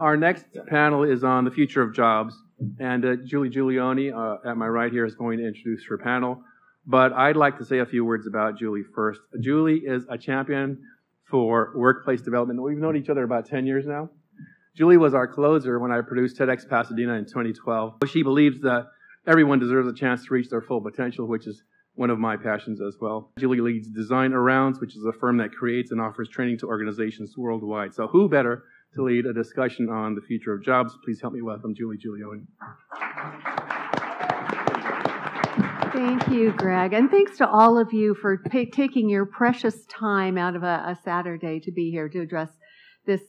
Our next panel is on the future of jobs, and Giuliani at my right here is going to introduce her panel. But I'd like to say a few words about Julie first. Julie is a champion for workplace development. We've known each other about 10 years now. Julie was our closer when I produced TEDx Pasadena in 2012. She believes that everyone deserves a chance to reach their full potential, which is one of my passions as well. Julie leads Design Arounds, which is a firm that creates and offers training to organizations worldwide. So who better to lead a discussion on the future of jobs? Please help me welcome Julie Giuliani. Thank you, Greg. And thanks to all of you for taking your precious time out of a Saturday to be here to address this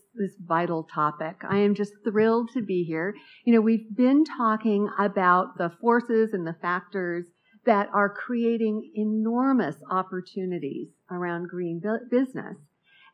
vital topic. I am just thrilled to be here. You know, we've been talking about the forces and the factors that are creating enormous opportunities around green business.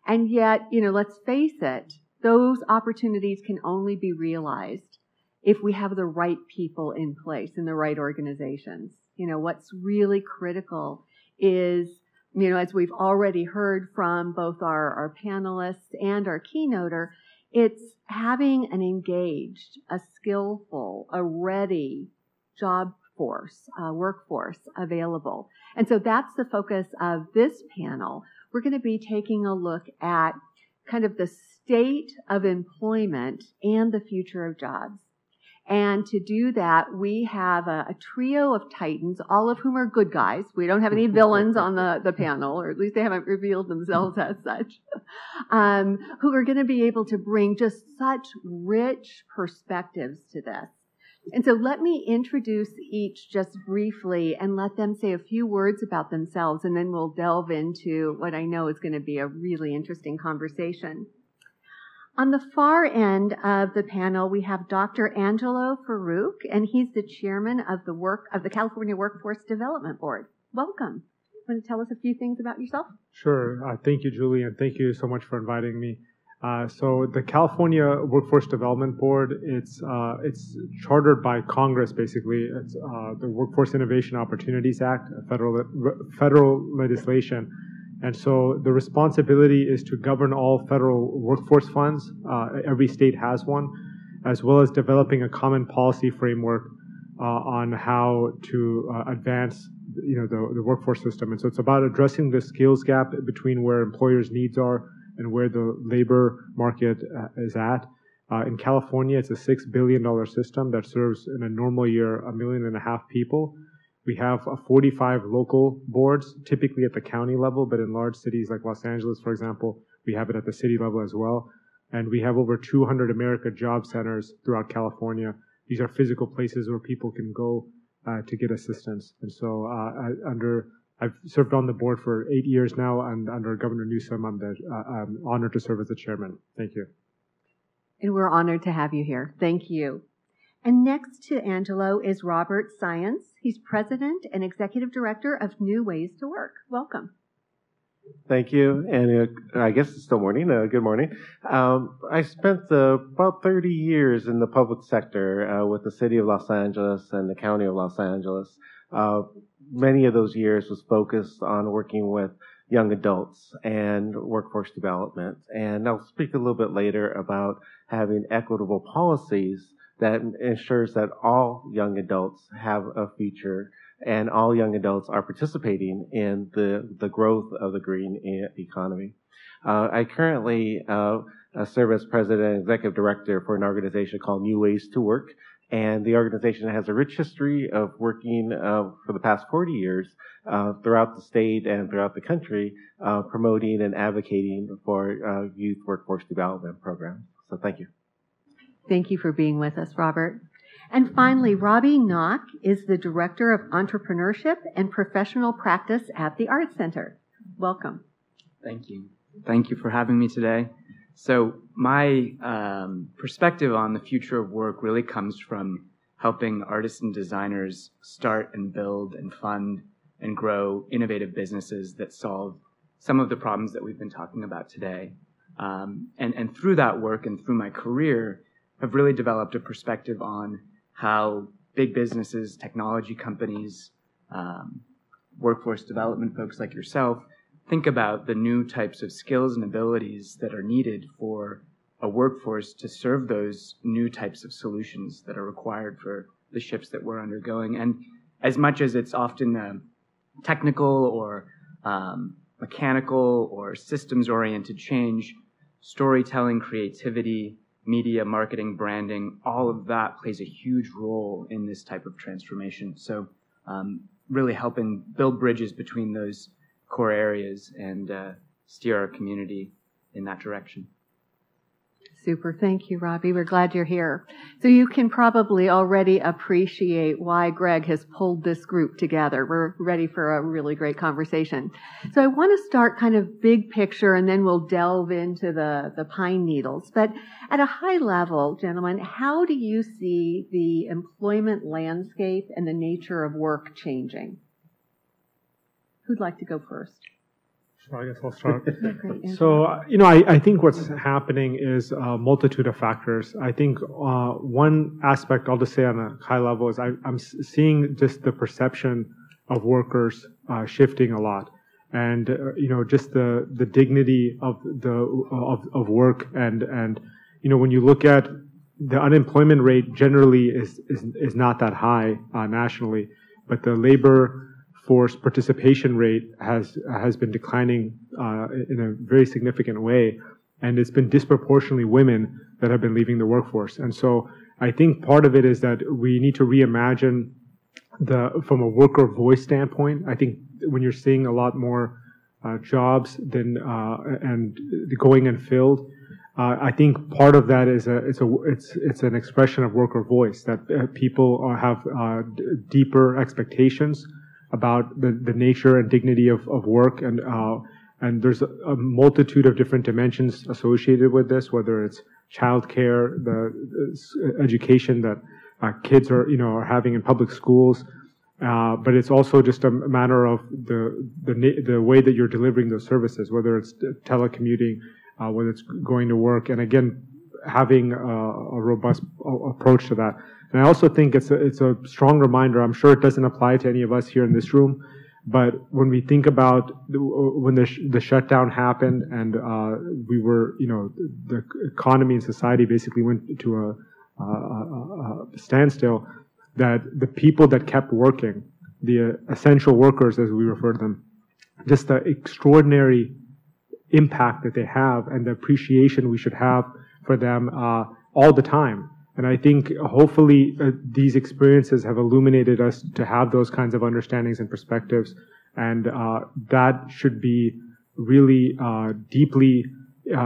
And yet, you know, let's face it, those opportunities can only be realized if we have the right people in place in the right organizations. You know, what's really critical is, you know, as we've already heard from both our panelists and our keynoter, it's having an engaged, a skillful, a ready job force, workforce available. And so that's the focus of this panel. We're going to be taking a look at kind of the state of employment and the future of jobs. And to do that, we have a trio of titans, all of whom are good guys. We don't have any villains on the panel, or at least they haven't revealed themselves as such, who are going to be able to bring just such rich perspectives to this. And so let me introduce each just briefly and let them say a few words about themselves, and then we'll delve into what I know is going to be a really interesting conversation. On the far end of the panel, we have Dr. Angelo Farooq, and he's the chairman of the California Workforce Development Board. Welcome. Want to tell us a few things about yourself? Sure. Thank you, Julie, and thank you so much for inviting me. So the California Workforce Development Board, it's chartered by Congress, basically. It's the Workforce Innovation Opportunities Act, a federal legislation. And so the responsibility is to govern all federal workforce funds. Every state has one, as well as developing a common policy framework on how to advance, you know, the workforce system. And so it's about addressing the skills gap between where employers' needs are and where the labor market is at. In California, it's a $6 billion system that serves in a normal year 1.5 million people. We have 45 local boards, typically at the county level, but in large cities like Los Angeles, for example, we have it at the city level as well. And we have over 200 America Job Centers throughout California. These are physical places where people can go to get assistance. And so I've served on the board for 8 years now, and under Governor Newsom, I'm honored to serve as the chairman. Thank you. And we're honored to have you here. Thank you. And next to Angelo is Robert Sainz. He's president and executive director of New Ways to Work. Welcome. Thank you, and I guess it's still morning. Good morning. I spent about 30 years in the public sector with the city of Los Angeles and the county of Los Angeles. Many of those years was focused on working with young adults and workforce development. And I'll speak a little bit later about having equitable policies that ensures that all young adults have a future and all young adults are participating in the growth of the green economy. I currently serve as president and executive director for an organization called New Ways to Work. And the organization has a rich history of working for the past 40 years throughout the state and throughout the country, promoting and advocating for youth workforce development programs. So thank you. Thank you for being with us, Robert. And finally, Robbie Nock is the Director of Entrepreneurship and Professional Practice at the Arts Center. Welcome. Thank you. Thank you for having me today. So my perspective on the future of work really comes from helping artists and designers start and build and fund and grow innovative businesses that solve some of the problems that we've been talking about today. And through that work and through my career, I've really developed a perspective on how big businesses, technology companies, workforce development folks like yourself think about the new types of skills and abilities that are needed for a workforce to serve those new types of solutions that are required for the shifts that we're undergoing. And as much as it's often technical or mechanical or systems-oriented change, storytelling, creativity, media, marketing, branding, all of that plays a huge role in this type of transformation. So really helping build bridges between those core areas and steer our community in that direction. Super. Thank you, Robbie. We're glad you're here. So you can probably already appreciate why Greg has pulled this group together. We're ready for a really great conversation. So I want to start kind of big picture, and then we'll delve into the pine needles. But at a high level, gentlemen, how do you see the employment landscape and the nature of work changing? Who'd like to go first? So I guess I'll start. Yeah, great. So, I think what's happening is a multitude of factors. I think one aspect, I'll just say on a high level, is I'm seeing just the perception of workers shifting a lot. And, just the dignity of of work. And, when you look at the unemployment rate generally is not that high nationally, but the labor force participation rate has been declining in a very significant way, and it's been disproportionately women that have been leaving the workforce. And so I think part of it is that we need to reimagine from a worker voice standpoint. I think when you're seeing a lot more jobs than and going unfilled, I think part of that is it's an expression of worker voice, that people have deeper expectations about the nature and dignity of work, and there's a multitude of different dimensions associated with this, whether it's childcare, the education that kids are having in public schools, but it's also just a matter of the way that you're delivering those services, whether it's telecommuting, whether it's going to work, and again having a robust approach to that. And I also think it's a strong reminder. I'm sure it doesn't apply to any of us here in this room, but when we think about when the shutdown happened and we were, the economy and society basically went to a standstill, that the people that kept working, the essential workers as we refer to them, just the extraordinary impact that they have and the appreciation we should have for them all the time. And I think hopefully these experiences have illuminated us to have those kinds of understandings and perspectives, and that should be really deeply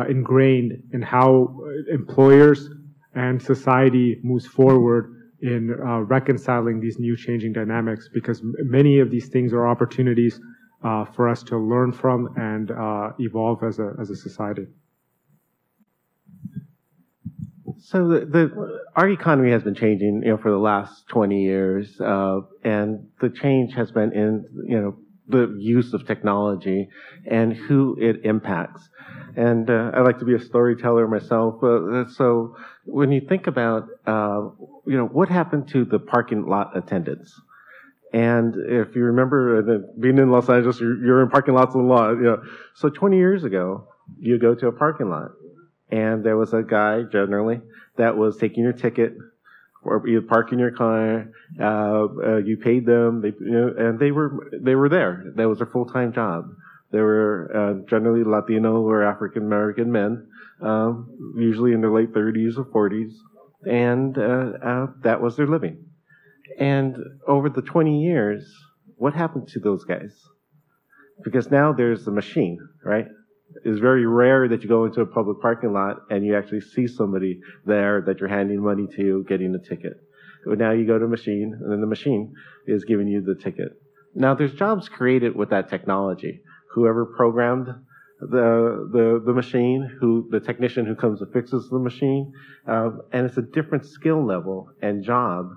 ingrained in how employers and society moves forward in reconciling these new changing dynamics, because many of these things are opportunities for us to learn from and evolve as a society. So our economy has been changing, for the last 20 years, and the change has been in, the use of technology and who it impacts. And I like to be a storyteller myself. So when you think about, what happened to the parking lot attendants? And if you remember being in Los Angeles, you're in parking lots a lot. So 20 years ago, you go to a parking lot, and there was a guy generally that was taking your ticket, or you park in your car. You paid them, and they were there. That was their full-time job. They were generally Latino or African American men, usually in their late 30s or 40s, and that was their living. And over the 20 years, what happened to those guys? Because now there's a machine, right? It's very rare that you go into a public parking lot and you actually see somebody there that you're handing money to, getting a ticket. But now you go to a machine, and then the machine is giving you the ticket. Now there's jobs created with that technology. Whoever programmed the machine, the technician who comes and fixes the machine, and it's a different skill level and job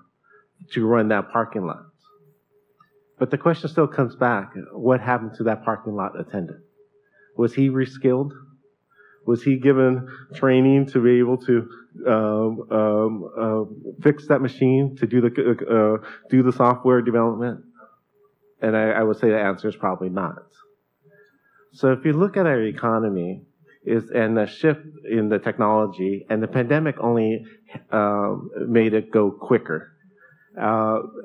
to run that parking lot. But the question still comes back, what happened to that parking lot attendant? Was he reskilled? Was he given training to be able to fix that machine, to do the software development? And I would say the answer is probably not. So if you look at our economy, and the shift in the technology, and the pandemic only made it go quicker,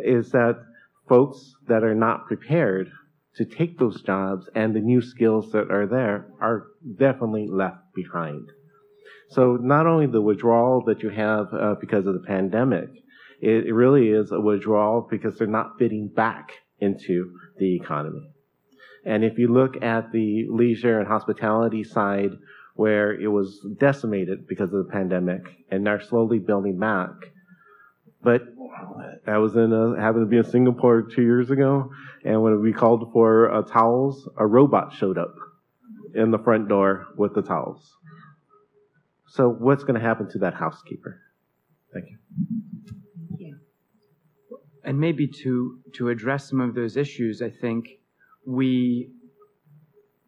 is that folks that are not prepared to take those jobs and the new skills that are there are definitely left behind. So not only the withdrawal that you have because of the pandemic, it really is a withdrawal because they're not fitting back into the economy. And if you look at the leisure and hospitality side, where it was decimated because of the pandemic, and they're slowly building back. But I was happened to be in Singapore 2 years ago, and when we called for towels, a robot showed up in the front door with the towels. So what's going to happen to that housekeeper? Thank you. And maybe to address some of those issues, I think we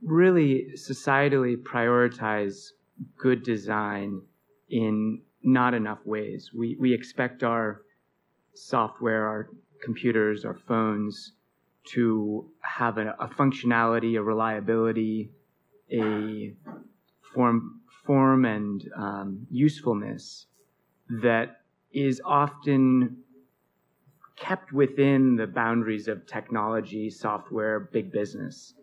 really societally prioritize good design in not enough ways. We expect our software, our computers, our phones to have a functionality, a reliability, a form and usefulness that is often kept within the boundaries of technology, software, big business.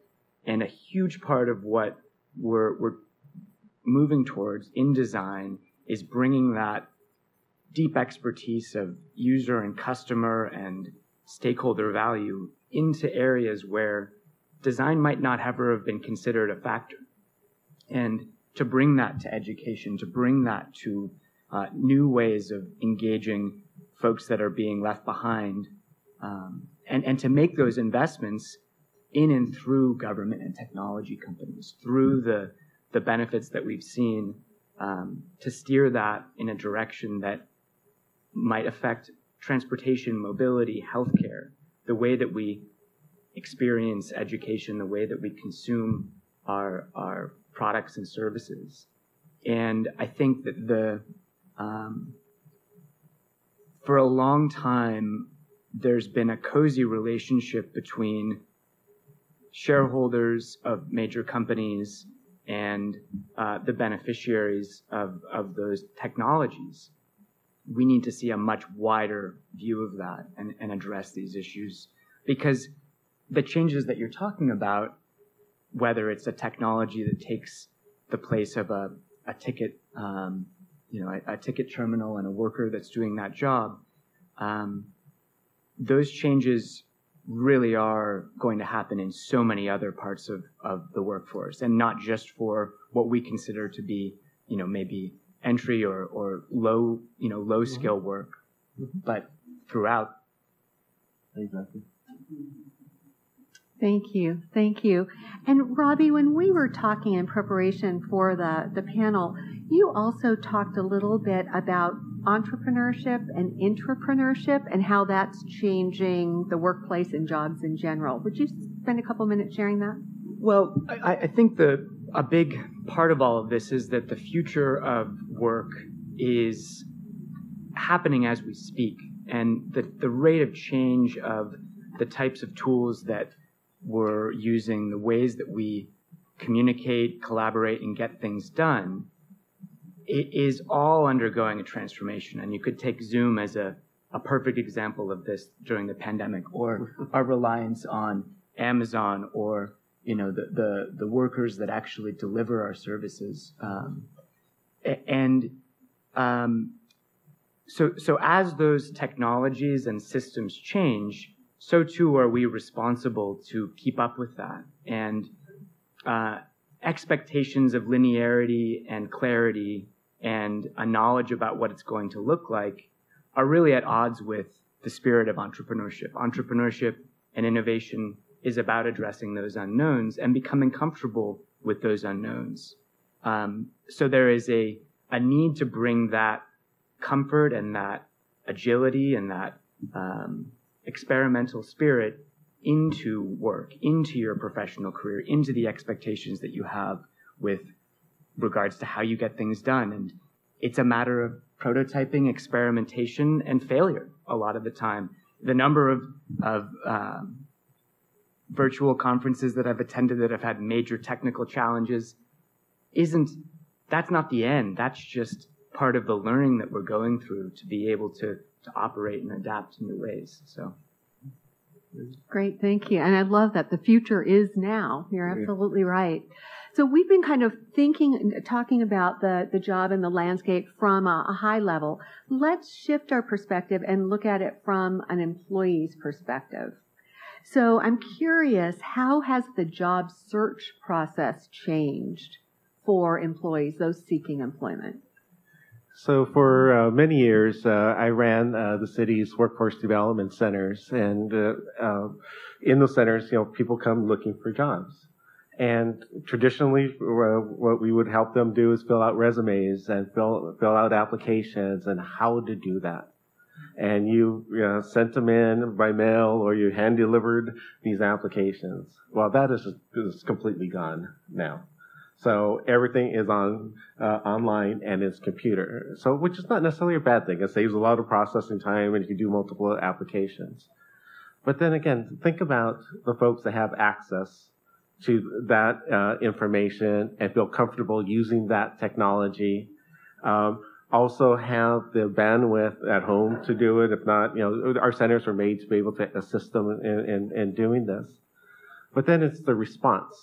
And a huge part of what we're moving towards in design is bringing that deep expertise of user and customer and stakeholder value into areas where design might not ever have been considered a factor. And to bring that to education, to bring that to new ways of engaging folks that are being left behind, and to make those investments in and through government and technology companies, through the benefits that we've seen, to steer that in a direction that might affect transportation, mobility, healthcare, the way that we experience education, the way that we consume our products and services. And I think that for a long time, there's been a cozy relationship between shareholders of major companies and the beneficiaries of those technologies. We need to see a much wider view of that and address these issues, because the changes that you're talking about, whether it's a technology that takes the place of a ticket, a ticket terminal and a worker that's doing that job, those changes really are going to happen in so many other parts of the workforce, and not just for what we consider to be, maybe entry or low skill work, but throughout. Exactly. Thank you. Thank you. And Robbie, when we were talking in preparation for the panel, you also talked a little bit about entrepreneurship and intrapreneurship and how that's changing the workplace and jobs in general. Would you spend a couple minutes sharing that? Well, I think a big part of all of this is that the future of work is happening as we speak, and the rate of change of the types of tools that we're using, the ways that we communicate, collaborate, and get things done, it is all undergoing a transformation. And you could take Zoom as a perfect example of this during the pandemic, or our reliance on Amazon, or the workers that actually deliver our services. So as those technologies and systems change, so too are we responsible to keep up with that. And expectations of linearity and clarity and a knowledge about what it's going to look like are really at odds with the spirit of entrepreneurship. Entrepreneurship and innovation is about addressing those unknowns and becoming comfortable with those unknowns. So there is a need to bring that comfort and that agility and that experimental spirit into work, into your professional career, into the expectations that you have with regards to how you get things done. And it's a matter of prototyping, experimentation, and failure a lot of the time. The number of virtual conferences that I've attended that have had major technical challenges, that's not the end. That's just part of the learning that we're going through to be able to operate and adapt to new ways. So. Great, thank you. And I love that. The future is now. You're absolutely right. So we've been kind of talking about the job and the landscape from a high level. Let's shift our perspective and look at it from an employee's perspective. So I'm curious, how has the job search process changed for employees, those seeking employment? So for many years, I ran the city's workforce development centers, and in those centers, people come looking for jobs. And traditionally, what we would help them do is fill out resumes and fill out applications and how to do that. And you sent them in by mail, or you hand delivered these applications. Well, that is completely gone now. So everything is online and it's computer. So, which is not necessarily a bad thing. It saves a lot of processing time and you can do multiple applications. But then again, think about the folks that have access to that information and feel comfortable using that technology. Also have the bandwidth at home to do it. If not, our centers are made to be able to assist them in doing this. But then it's the response.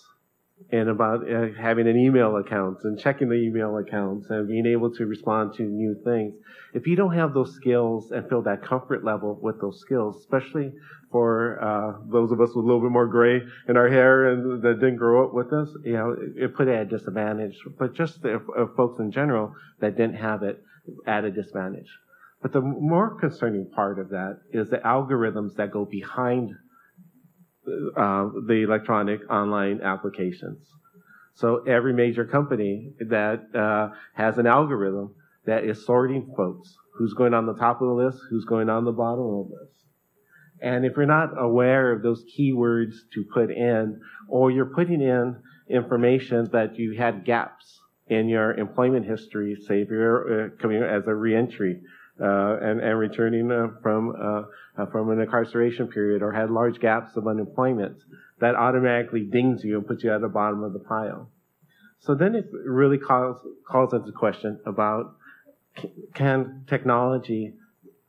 And about having an email account and checking the email accounts and being able to respond to new things. If you don't have those skills and feel that comfort level with those skills, especially for those of us with a little bit more gray in our hair and that didn't grow up with us, it put it at a disadvantage. But just folks in general that didn't have it at a disadvantage. But the more concerning part of that is the algorithms that go behind the electronic online applications. So every major company that has an algorithm that is sorting folks, who's going on the top of the list, who's going on the bottom of the list. And if you're not aware of those keywords to put in, or you're putting in information that you had gaps in your employment history, say if you're coming as a reentry, and returning from an incarceration period, or had large gaps of unemployment, that automatically dings you and puts you at the bottom of the pile. So then it really calls into question about, can technology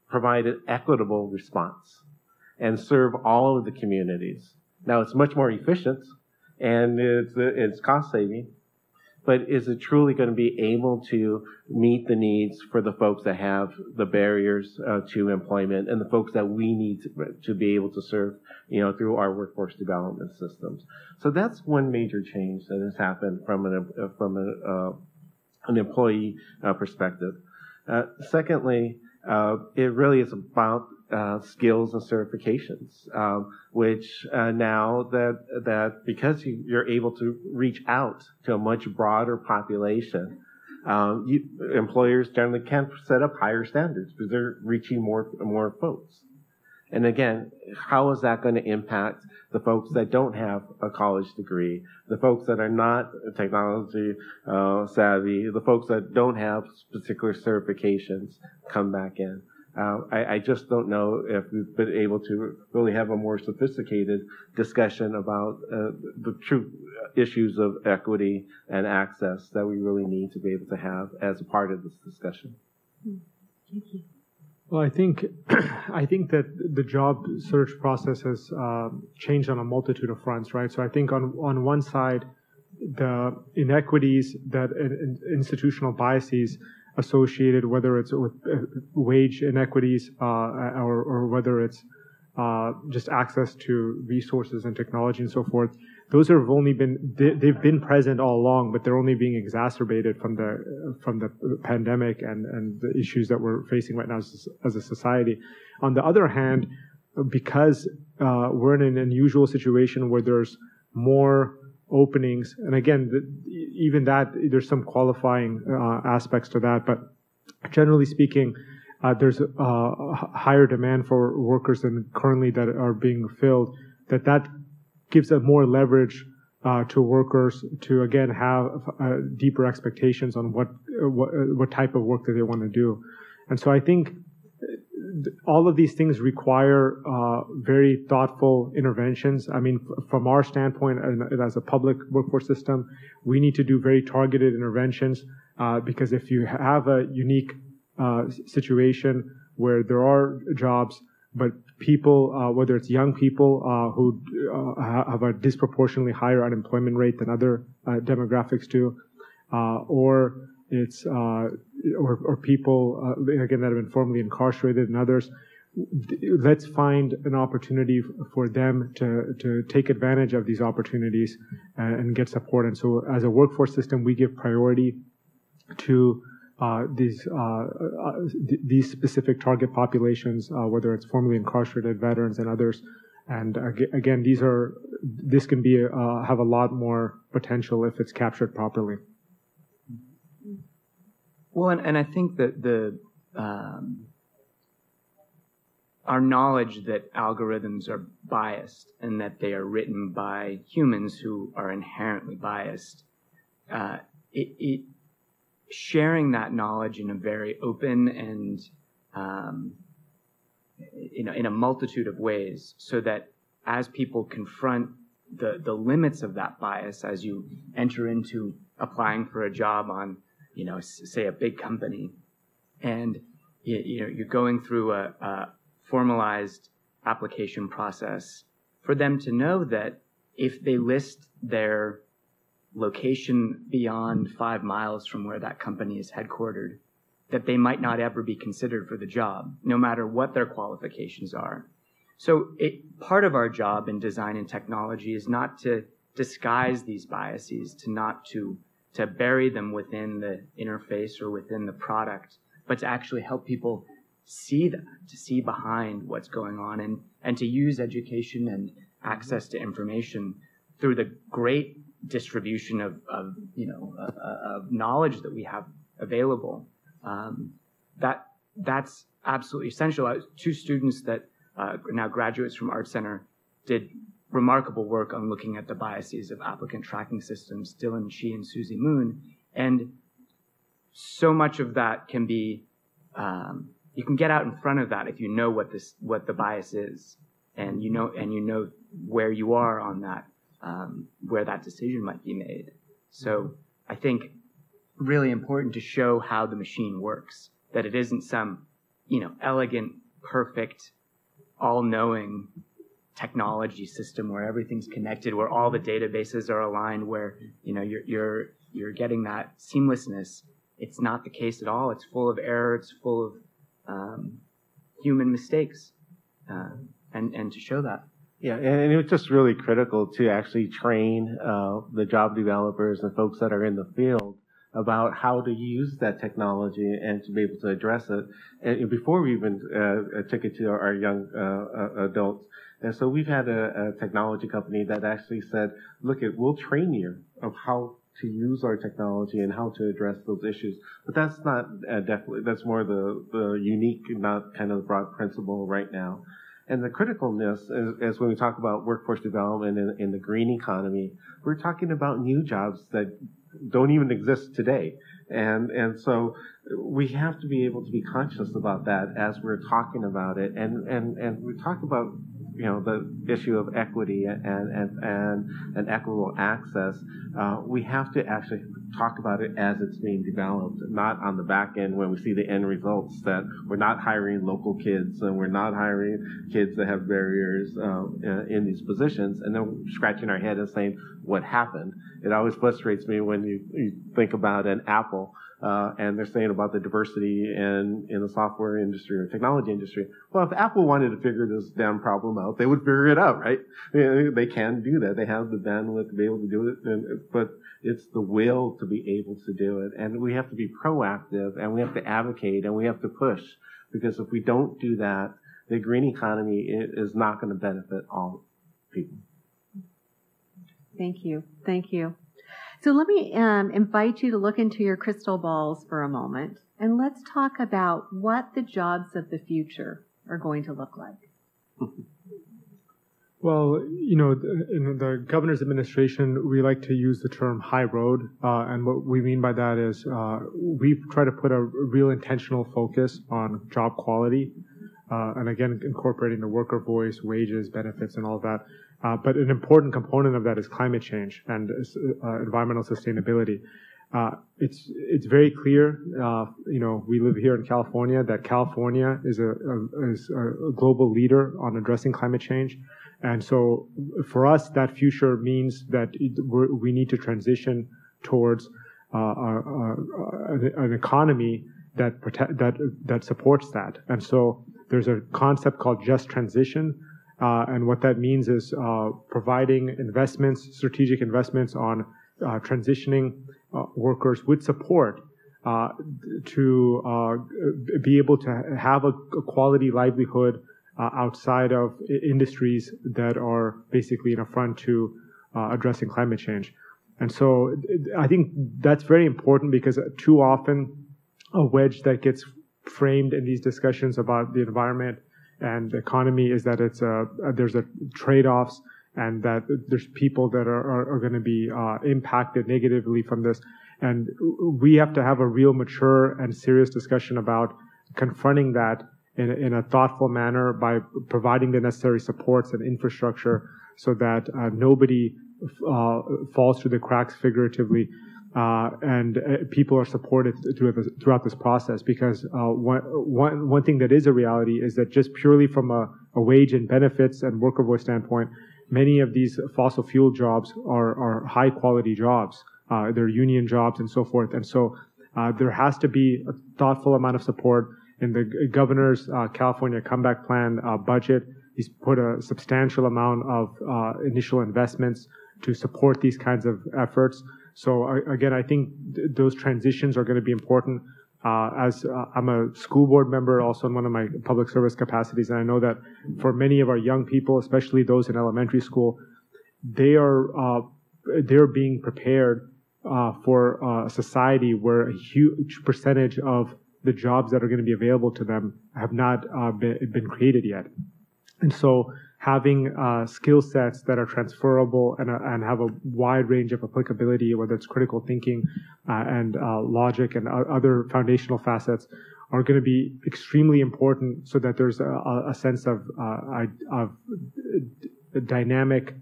provide an equitable response and serve all of the communities? Now, it's much more efficient and it's cost saving. But is it truly going to be able to meet the needs for the folks that have the barriers to employment and the folks that we need to be able to serve, through our workforce development systems? So that's one major change that has happened from an employee perspective. Secondly, it really is about skills and certifications, which now that because you're able to reach out to a much broader population, employers generally can set up higher standards because they're reaching more folks. And again, how is that going to impact the folks that don't have a college degree, the folks that are not technology savvy, the folks that don't have particular certifications come back in? I just don't know if we've been able to really have a more sophisticated discussion about the true issues of equity and access that we really need to be able to have as a part of this discussion. Thank you. Well, I think that the job search process has changed on a multitude of fronts, right? So I think on one side, the inequities that institutional biases associated, whether it's with wage inequities or whether it's just access to resources and technology and so forth, those have only they've been present all along, but they're only being exacerbated from the pandemic and the issues that we're facing right now as a society. On the other hand, because we're in an unusual situation where there's more openings, and again, even that, there's some qualifying aspects to that, but generally speaking, there's a higher demand for workers than currently that are being filled, that gives a more leverage to workers to, again, have deeper expectations on what type of work that they want to do. And so I think all of these things require very thoughtful interventions. I mean, from our standpoint, as a public workforce system, we need to do very targeted interventions because if you have a unique situation where there are jobs, but people, whether it's young people who have a disproportionately higher unemployment rate than other demographics do, or it's or people again that have been formerly incarcerated and others. Let's find an opportunity for them to take advantage of these opportunities and get support. And so, as a workforce system, we give priority to these specific target populations, whether it's formerly incarcerated veterans and others. And again, this can be have a lot more potential if it's captured properly. Well, and I think that our knowledge that algorithms are biased and that they are written by humans who are inherently biased, sharing that knowledge in a very open and in a multitude of ways, so that as people confront the limits of that bias, as you enter into applying for a job on, say a big company, and you're going through a formalized application process, for them to know that if they list their location beyond 5 miles from where that company is headquartered, that they might not ever be considered for the job, no matter what their qualifications are. So part of our job in design and technology is not to disguise these biases, to bury them within the interface or within the product, but to actually help people see that, to see behind what's going on, and to use education and access to information through the great distribution of knowledge that we have available. That's absolutely essential. 2 students that now graduates from Art Center did remarkable work on looking at the biases of applicant tracking systems, Dylan Shi and Susie Moon, and so much of that can be you can get out in front of that if you know what the bias is, and you know where you are on that, where that decision might be made. So I think really important to show how the machine works, that it isn't some elegant, perfect, all-knowing technology system where everything's connected, where all the databases are aligned, where you're getting that seamlessness. It's not the case at all. It's full of error. It's full of human mistakes, and to show that. Yeah, and it was just really critical to actually train the job developers and folks that are in the field about how to use that technology and to be able to address it. And before we even took it to our young adults. And so we've had a technology company that actually said, look, we'll train you of how to use our technology and how to address those issues. But that's not definitely, that's more the unique, not kind of broad principle right now. And the criticalness is when we talk about workforce development in the green economy, we're talking about new jobs that don't even exist today. And so we have to be able to be conscious about that as we're talking about it. And we talk about, the issue of equity and equitable access. We have to actually talk about it as it's being developed, not on the back end when we see the end results, that we're not hiring local kids and we're not hiring kids that have barriers in these positions, and then we're scratching our head and saying, what happened? It always frustrates me when you think about an Apple and they're saying about the diversity in the software industry or technology industry. Well, if Apple wanted to figure this damn problem out, they would figure it out, right? They can do that. They have the bandwidth to be able to do it, but it's the will to be able to do it. And we have to be proactive, and we have to advocate, and we have to push, because if we don't do that, the green economy is not going to benefit all people. Thank you. Thank you. So let me invite you to look into your crystal balls for a moment, and let's talk about what the jobs of the future are going to look like. Well, in the governor's administration, we like to use the term high road, and what we mean by that is we try to put a real intentional focus on job quality. and again, incorporating the worker voice, wages, benefits, and all of that. But an important component of that is climate change and environmental sustainability. It's very clear, we live here in California, that California is a global leader on addressing climate change. And so for us, that future means that we need to transition towards an economy that supports that. And so there's a concept called just transition. And what that means is providing strategic investments on transitioning workers with support to be able to have a quality livelihood outside of industries that are basically an affront to addressing climate change. And so I think that's very important, because too often a wedge that gets framed in these discussions about the environment and the economy is that there's trade-offs, and that there's people that are going to be impacted negatively from this. And we have to have a real mature and serious discussion about confronting that in a thoughtful manner by providing the necessary supports and infrastructure so that nobody falls through the cracks figuratively, and people are supported throughout this process. Because one thing that is a reality is that just purely from a wage and benefits and worker voice standpoint, many of these fossil fuel jobs are high quality jobs. They're union jobs and so forth. And so there has to be a thoughtful amount of support. In the governor's California Comeback Plan budget, he's put a substantial amount of initial investments to support these kinds of efforts. So again, I think those transitions are going to be important. As I'm a school board member, also in one of my public service capacities, and I know that for many of our young people, especially those in elementary school, they're being prepared for a society where a huge percentage of the jobs that are going to be available to them have not been created yet. And so having skill sets that are transferable and have a wide range of applicability, whether it's critical thinking and logic and other foundational facets, are going to be extremely important, so that there's a sense of dynamic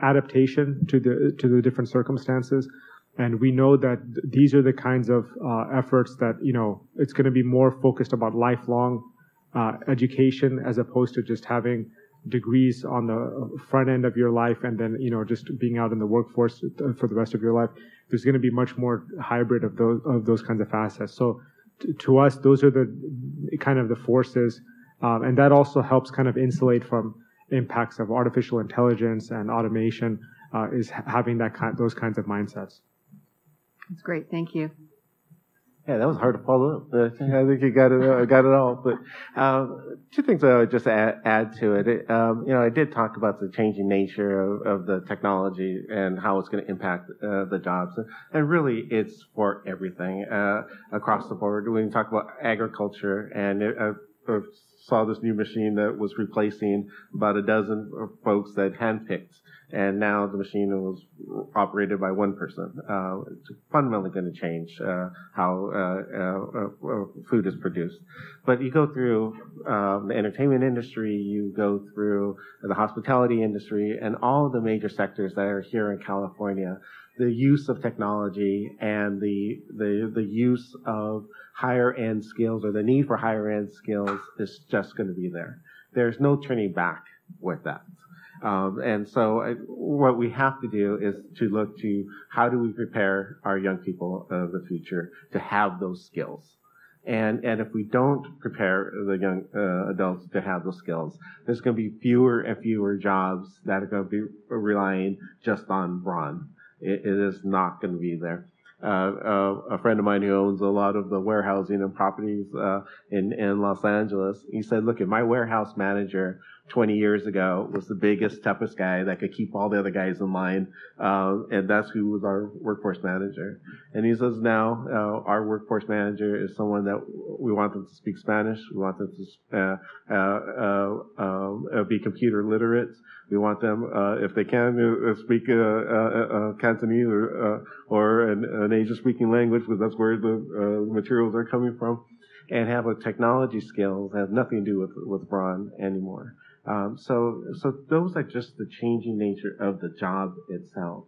adaptation to the different circumstances. And we know that these are the kinds of efforts that, it's going to be more focused about lifelong education, as opposed to just having degrees on the front end of your life and then, just being out in the workforce for the rest of your life. There's going to be much more hybrid of those kinds of facets. So to us, those are the kind of the forces, and that also helps kind of insulate from impacts of artificial intelligence and automation, is having those kinds of mindsets. That's great. Thank you. Yeah, that was hard to follow up. I think you got it all. But two things I would just add to it. I did talk about the changing nature of the technology and how it's going to impact the jobs. And really, it's for everything across the board. When you talk about agriculture, and I saw this new machine that was replacing about a dozen folks that handpicked. And now the machine was operated by one person. It's fundamentally going to change how food is produced. But you go through the entertainment industry, you go through the hospitality industry, and all of the major sectors that are here in California. The use of technology and the use of higher end skills, or the need for higher end skills, is just going to be there. There's no turning back with that. And so what we have to do is to look to how do we prepare our young people of the future to have those skills. And if we don't prepare the young adults to have those skills, there's going to be fewer and fewer jobs that are going to be relying just on brawn. It is not going to be there. A friend of mine who owns a lot of the warehousing and properties in Los Angeles, he said, look, my warehouse manager 20 years ago was the biggest, toughest guy that could keep all the other guys in line, and that's who was our workforce manager. And he says now our workforce manager is someone that we want them to speak Spanish, we want them to be computer literate, we want them, if they can, speak Cantonese or an Asian-speaking language, because that's where the materials are coming from. and have a technology skills that has nothing to do with brawn anymore. So those are just the changing nature of the job itself.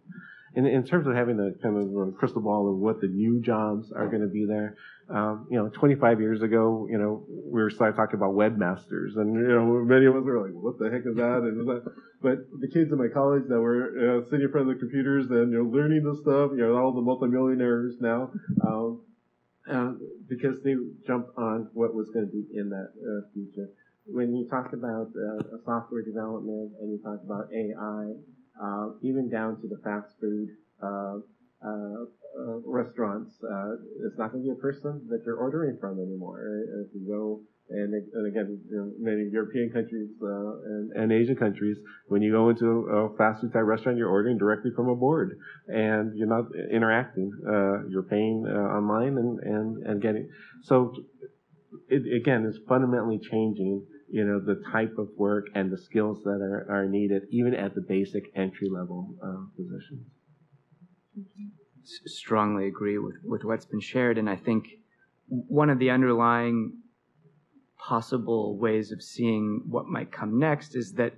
In terms of having a kind of crystal ball of what the new jobs are going to be there, 25 years ago, we were starting talking about webmasters, and many of us were like, "What the heck is that?" But the kids in my college that were sitting in front of the computers and learning this stuff, all the multimillionaires now, because they jumped on what was going to be in that future. When you talk about software development and you talk about AI. Even down to the fast food restaurants, it's not going to be a person that you're ordering from anymore. Right? If you go, and again, many European countries and Asian countries, when you go into a fast food type restaurant, you're ordering directly from a board, and you're not interacting. You're paying online and getting. So, it again is fundamentally changing. The type of work and the skills that are needed, even at the basic entry-level positions. Strongly agree with what's been shared, and I think one of the underlying possible ways of seeing what might come next is that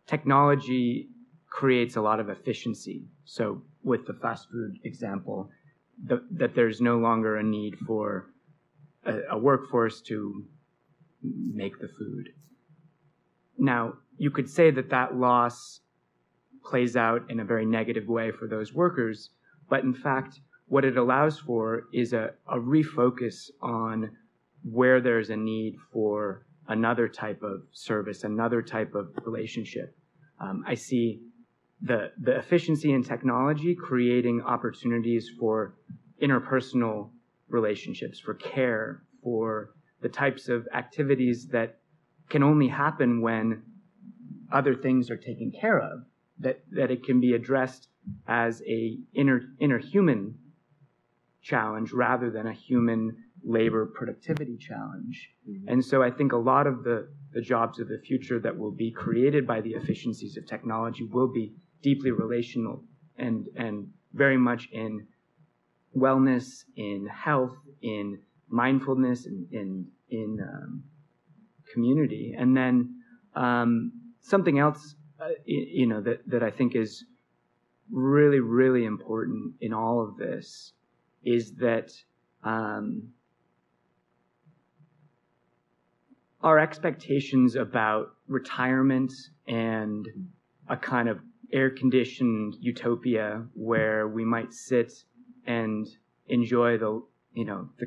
technology creates a lot of efficiency. So with the fast food example, that there's no longer a need for a workforce to make the food. Now, you could say that loss plays out in a very negative way for those workers, but in fact, what it allows for is a refocus on where there's a need for another type of service, another type of relationship. I see the efficiency in technology creating opportunities for interpersonal relationships, for care, for the types of activities that can only happen when other things are taken care of, that it can be addressed as a inner human challenge rather than a human labor productivity challenge. Mm-hmm. And so I think a lot of the jobs of the future that will be created by the efficiencies of technology will be deeply relational and very much in wellness, in health, in mindfulness, in community. And then something else, that I think is really, really important in all of this is that our expectations about retirement and a kind of air-conditioned utopia where we might sit and enjoy the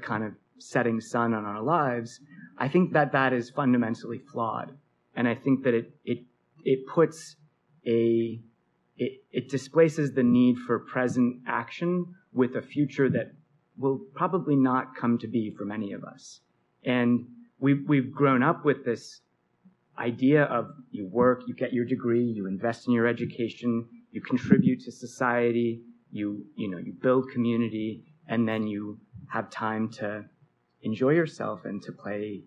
kind of setting sun on our lives, I think that is fundamentally flawed. And I think that it puts it displaces the need for present action with a future that will probably not come to be for many of us. And we've grown up with this idea of you work, you get your degree, you invest in your education, you contribute to society, you build community, and then you have time to enjoy yourself and to play,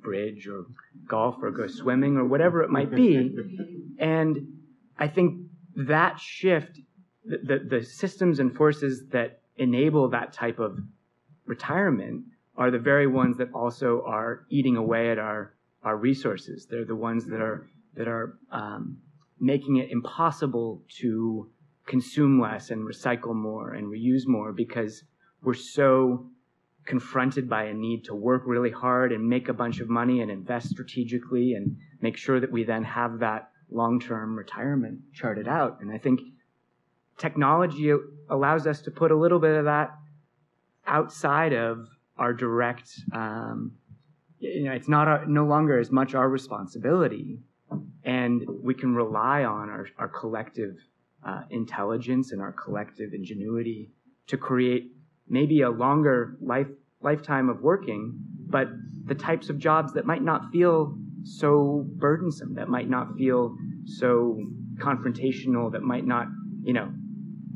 bridge or golf or go swimming or whatever it might be. And I think that shift, the systems and forces that enable that type of retirement are the very ones that also are eating away at our resources. They're the ones that are making it impossible to consume less and recycle more and reuse more because we're so confronted by a need to work really hard and make a bunch of money and invest strategically and make sure that we then have that long-term retirement charted out. And I think technology allows us to put a little bit of that outside of our direct, it's no longer as much our responsibility, and we can rely on our collective intelligence and our collective ingenuity to create maybe a longer lifetime of working, but the types of jobs that might not feel so burdensome, that might not feel so confrontational, that might not,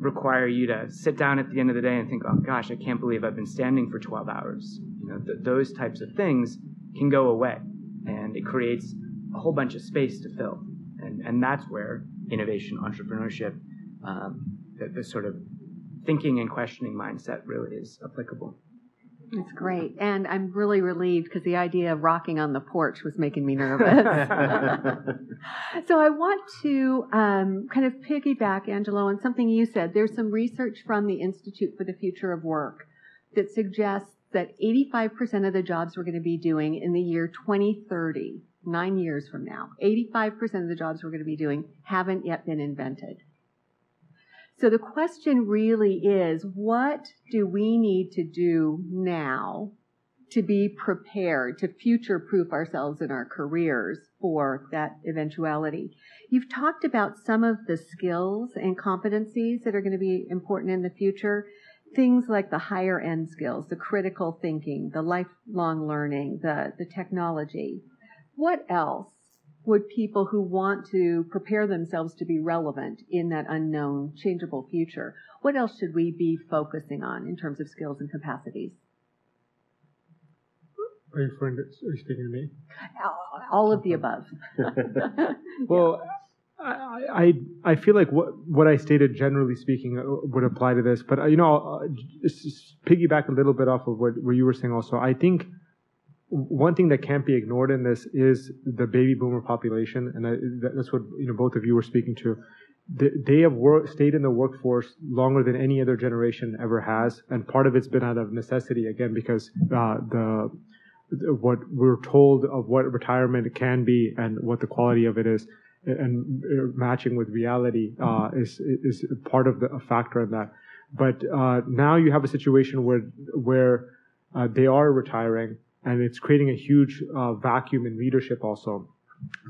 require you to sit down at the end of the day and think, oh gosh, I can't believe I've been standing for 12 hours. Those types of things can go away, and it creates a whole bunch of space to fill. And that's where innovation, entrepreneurship, the sort of thinking and questioning mindset really is applicable. It's great. And I'm really relieved because the idea of rocking on the porch was making me nervous. So I want to kind of piggyback, Angelo, on something you said. There's some research from the Institute for the Future of Work that suggests that 85% of the jobs we're going to be doing in the year 2030, 9 years from now, 85% of the jobs we're going to be doing haven't yet been invented. So the question really is, what do we need to do now to be prepared, to future-proof ourselves in our careers for that eventuality? You've talked about some of the skills and competencies that are going to be important in the future, things like the higher-end skills, the critical thinking, the lifelong learning, the technology. What else would people who want to prepare themselves to be relevant in that unknown, changeable future, what else should we be focusing on in terms of skills and capacities? Are you speaking to me? All of the above. Well, I feel like what I stated, generally speaking, would apply to this. But, just piggyback a little bit off of what you were saying also. I think one thing that can't be ignored in this is the baby boomer population, and that's what both of you were speaking to. They have stayed in the workforce longer than any other generation ever has, and part of it's been out of necessity, again, because what we're told of what retirement can be and what the quality of it is, and matching with reality is part of a factor in that. But now you have a situation where they are retiring, and it's creating a huge vacuum in leadership also.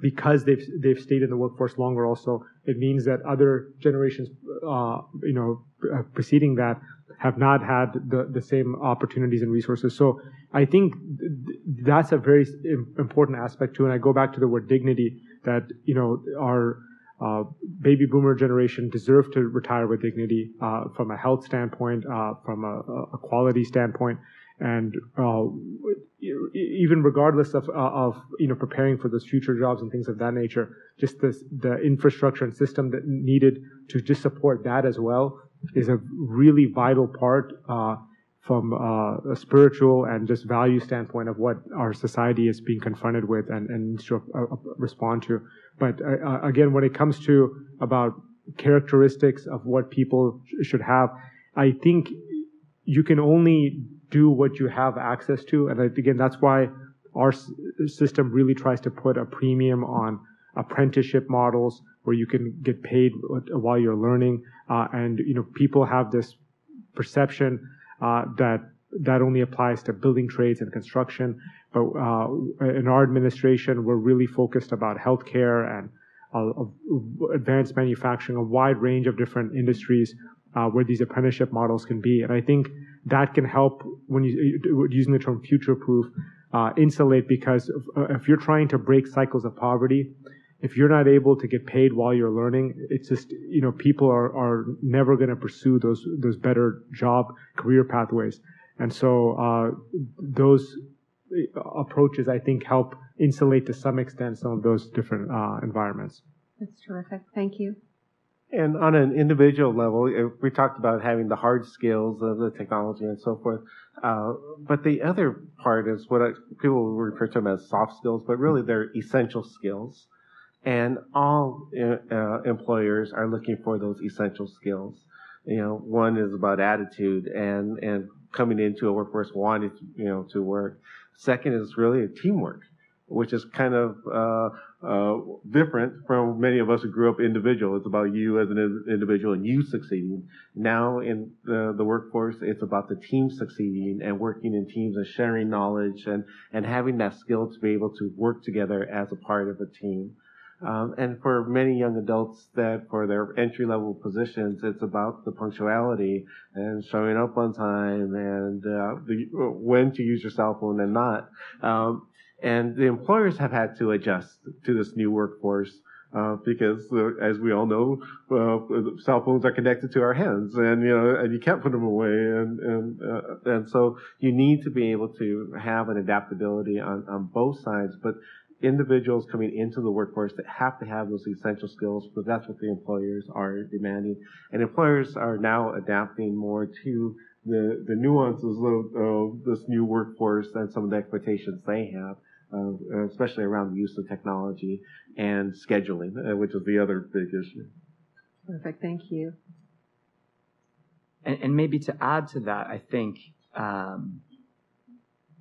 Because they've stayed in the workforce longer also, it means that other generations, preceding that have not had the same opportunities and resources. So I think that's a very important aspect too. And I go back to the word dignity, that, our baby boomer generation deserve to retire with dignity from a health standpoint, from a quality standpoint. And even regardless of preparing for those future jobs and things of that nature, just the infrastructure and system that needed to just support that as well is a really vital part from a spiritual and just value standpoint of what our society is being confronted with and needs to respond to. But again, when it comes to about characteristics of what people should have, I think you can only do what you have access to. And again, that's why our system really tries to put a premium on apprenticeship models where you can get paid while you're learning. And people have this perception that only applies to building trades and construction. But in our administration, we're really focused about healthcare and advanced manufacturing, a wide range of different industries where these apprenticeship models can be. And I think that can help, when using the term future-proof, insulate, because if you're trying to break cycles of poverty, if you're not able to get paid while you're learning, it's just, people are never going to pursue those better job career pathways. And so those approaches, I think, help insulate to some extent some of those different environments. That's terrific. Thank you. And on an individual level, we talked about having the hard skills of the technology and so forth. But the other part is what people refer to them as soft skills, but really they're essential skills. And all employers are looking for those essential skills. One is about attitude and coming into a workforce wanting to work. Second is really teamwork, which is kind of different from many of us who grew up individual. It's about you as an individual and you succeeding. Now in the workforce, it's about the team succeeding and working in teams and sharing knowledge and having that skill to be able to work together as a part of a team. And for many young adults that for their entry-level positions, it's about the punctuality and showing up on time and when to use your cell phone and not. And the employers have had to adjust to this new workforce because, as we all know, cell phones are connected to our hands, and and you can't put them away, and so you need to be able to have an adaptability on both sides, but individuals coming into the workforce that have to have those essential skills, because that's what the employers are demanding. And employers are now adapting more to the nuances of this new workforce and some of the expectations they have, especially around the use of technology and scheduling, which is the other big issue. Perfect. Thank you. And maybe to add to that, I think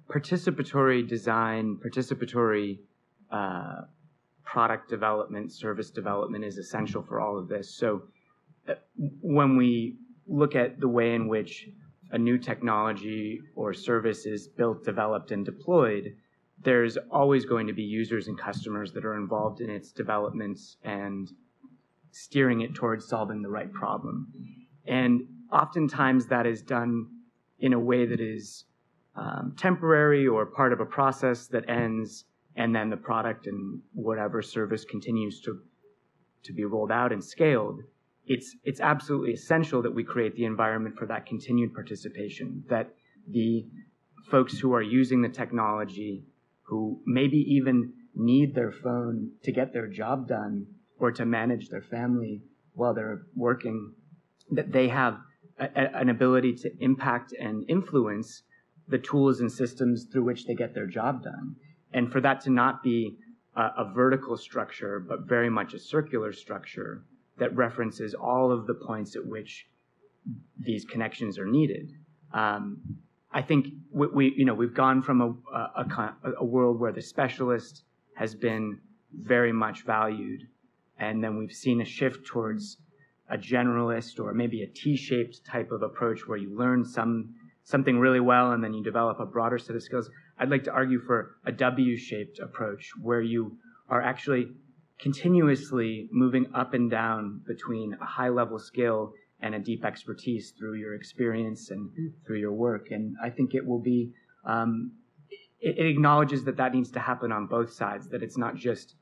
participatory design, participatory product development, service development is essential for all of this. So when we look at the way in which a new technology or service is built, developed, and deployed, there's always going to be users and customers that are involved in its development and steering it towards solving the right problem. And oftentimes that is done in a way that is temporary or part of a process that ends, and then the product and whatever service continues to be rolled out and scaled. It's absolutely essential that we create the environment for that continued participation, that the folks who are using the technology, who maybe even need their phone to get their job done or to manage their family while they're working, that they have an ability to impact and influence the tools and systems through which they get their job done. And for that to not be a vertical structure, but very much a circular structure that references all of the points at which these connections are needed. I think we've gone from a world where the specialist has been very much valued, and then we've seen a shift towards a generalist or maybe a T-shaped type of approach where you learn something really well and then you develop a broader set of skills. I'd like to argue for a W-shaped approach where you are actually continuously moving up and down between a high-level skill and a deep expertise through your experience and through your work. And I think it will be, it acknowledges that needs to happen on both sides, that it's not just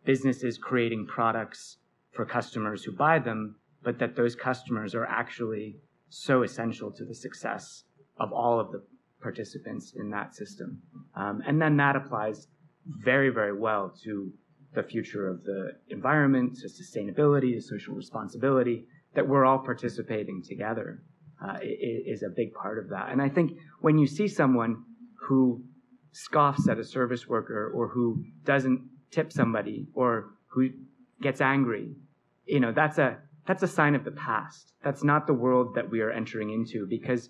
businesses creating products for customers who buy them, but that those customers are actually so essential to the success of all of the participants in that system. And then that applies very, very well to the future of the environment, to sustainability, to social responsibility, that we're all participating together is a big part of that. And I think when you see someone who scoffs at a service worker or who doesn't tip somebody or who gets angry, that's a sign of the past. That's not the world that we are entering into, because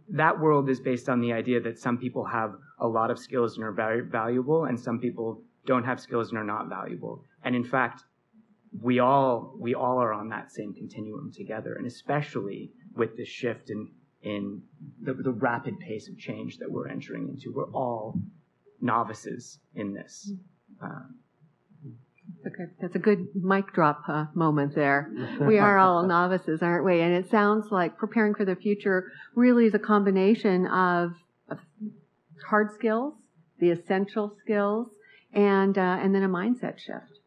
that world is based on the idea that some people have a lot of skills and are very valuable, and some people don't have skills and are not valuable. And in fact, we all are on that same continuum together, and especially with this shift in the rapid pace of change that we're entering into. We're all novices in this. Okay, that's a good mic drop moment there. We are all novices, aren't we? And it sounds like preparing for the future really is a combination of hard skills, the essential skills, and then a mindset shift.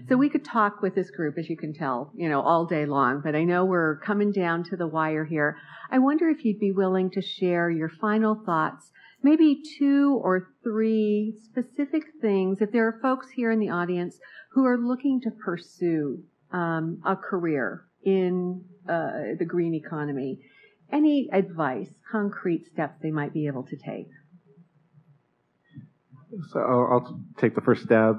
So we could talk with this group, as you can tell, all day long, but I know we're coming down to the wire here. I wonder if you'd be willing to share your final thoughts, maybe 2 or 3 specific things, if there are folks here in the audience who are looking to pursue a career in the green economy. Any advice, concrete steps they might be able to take? So I'll take the first stab,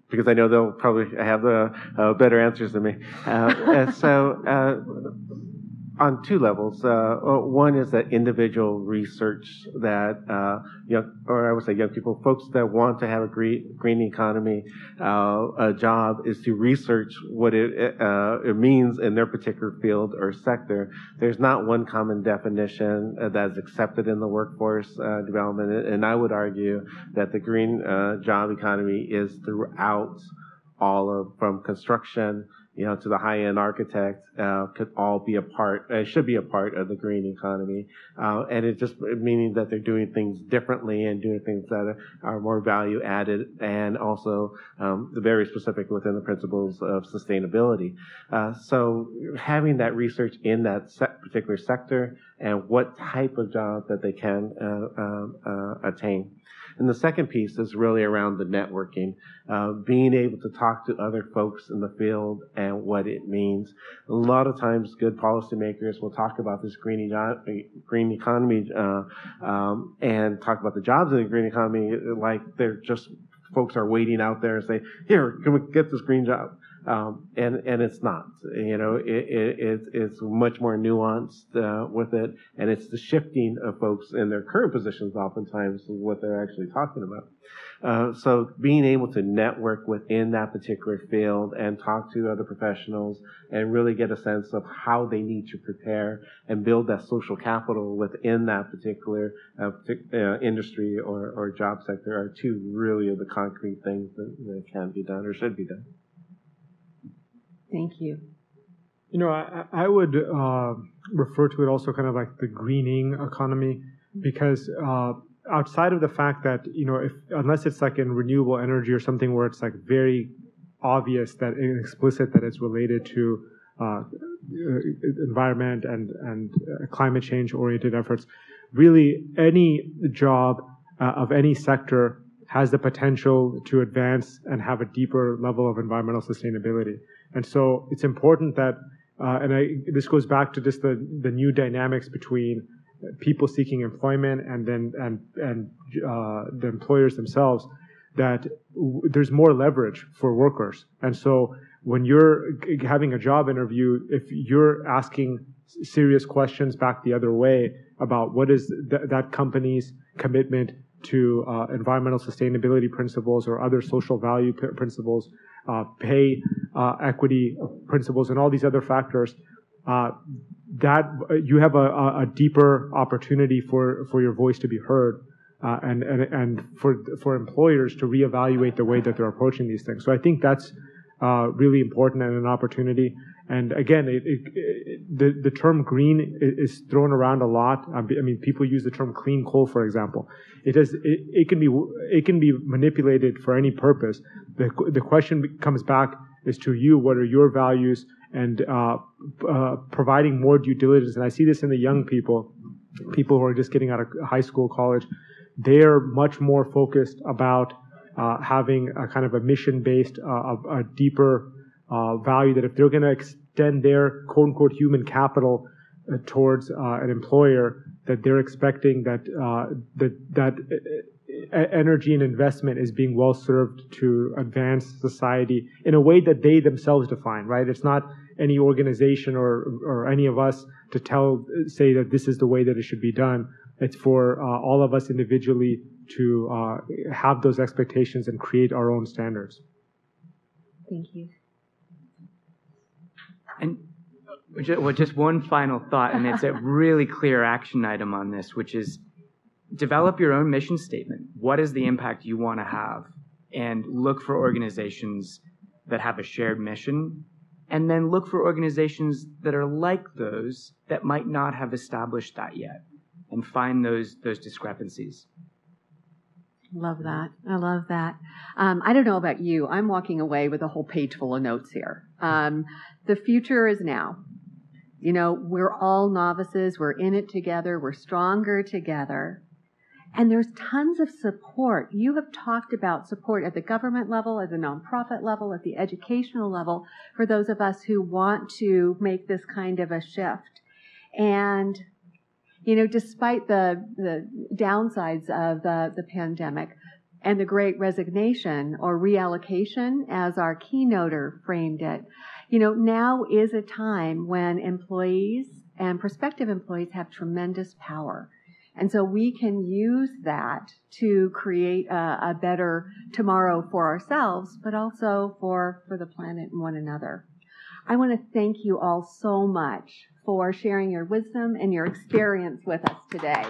because I know they'll probably have better answers than me. On 2 levels. One is that individual research that, or I would say young people, folks that want to have a green economy job, is to research what it means in their particular field or sector. There's not one common definition that is accepted in the workforce development, and I would argue that the green job economy is throughout from construction, to the high-end architect, could all be should be a part of the green economy. And it just meaning that they're doing things differently and doing things that are more value added, and also very specific within the principles of sustainability. So having that research in that particular sector and what type of job that they can attain. And the second piece is really around the networking, being able to talk to other folks in the field and what it means. A lot of times, good policymakers will talk about this green economy and talk about the jobs in the green economy like they're just folks are waiting out there and say, "Here, can we get this green job?" And it's not. You know, it's much more nuanced with it, and it's the shifting of folks in their current positions oftentimes what they're actually talking about. So being able to network within that particular field and talk to other professionals and really get a sense of how they need to prepare and build that social capital within that particular industry or job sector are two really of the concrete things that can be done or should be done. Thank you. You know, I would refer to it also kind of like the greening economy, because outside of the fact that, you know, unless it's like in renewable energy or something where it's like very obvious that and explicit that it's related to environment and climate change oriented efforts, really any job of any sector has the potential to advance and have a deeper level of environmental sustainability. And so it's important that, this goes back to just the new dynamics between people seeking employment and the employers themselves, that there's more leverage for workers. And so when you're having a job interview, if you're asking serious questions back the other way about what is that company's commitment to environmental sustainability principles or other social value principles, pay equity principles, and all these other factors, that you have a deeper opportunity for your voice to be heard, and for employers to reevaluate the way that they're approaching these things. So I think that's really important and an opportunity. And again, the term green is thrown around a lot. I mean, people use the term clean coal, for example. It can be manipulated for any purpose. The question comes back is to you: what are your values? And providing more due diligence. And I see this in the young people who are just getting out of high school, college. They're much more focused about having a kind of a mission-based, a deeper value, that if they're going to extend their quote-unquote human capital towards an employer, that they're expecting that energy and investment is being well served to advance society in a way that they themselves define, right? It's not any organization or any of us to say that this is the way that it should be done. It's for all of us individually to have those expectations and create our own standards. Thank you. And just one final thought, and it's a really clear action item on this, which is develop your own mission statement. What is the impact you want to have? And look for organizations that have a shared mission, and then look for organizations that are like those that might not have established that yet, and find those discrepancies. Love that. I love that. I don't know about you. I'm walking away with a whole page full of notes here. The future is now. You know, we're all novices. We're in it together. We're stronger together. And there's tons of support. You have talked about support at the government level, at the nonprofit level, at the educational level, for those of us who want to make this kind of a shift. And, you know, despite the downsides of the pandemic and the great resignation or reallocation, as our keynoter framed it, you know, now is a time when employees and prospective employees have tremendous power. And so we can use that to create a better tomorrow for ourselves, but also for the planet and one another. I want to thank you all so much for sharing your wisdom and your experience with us today.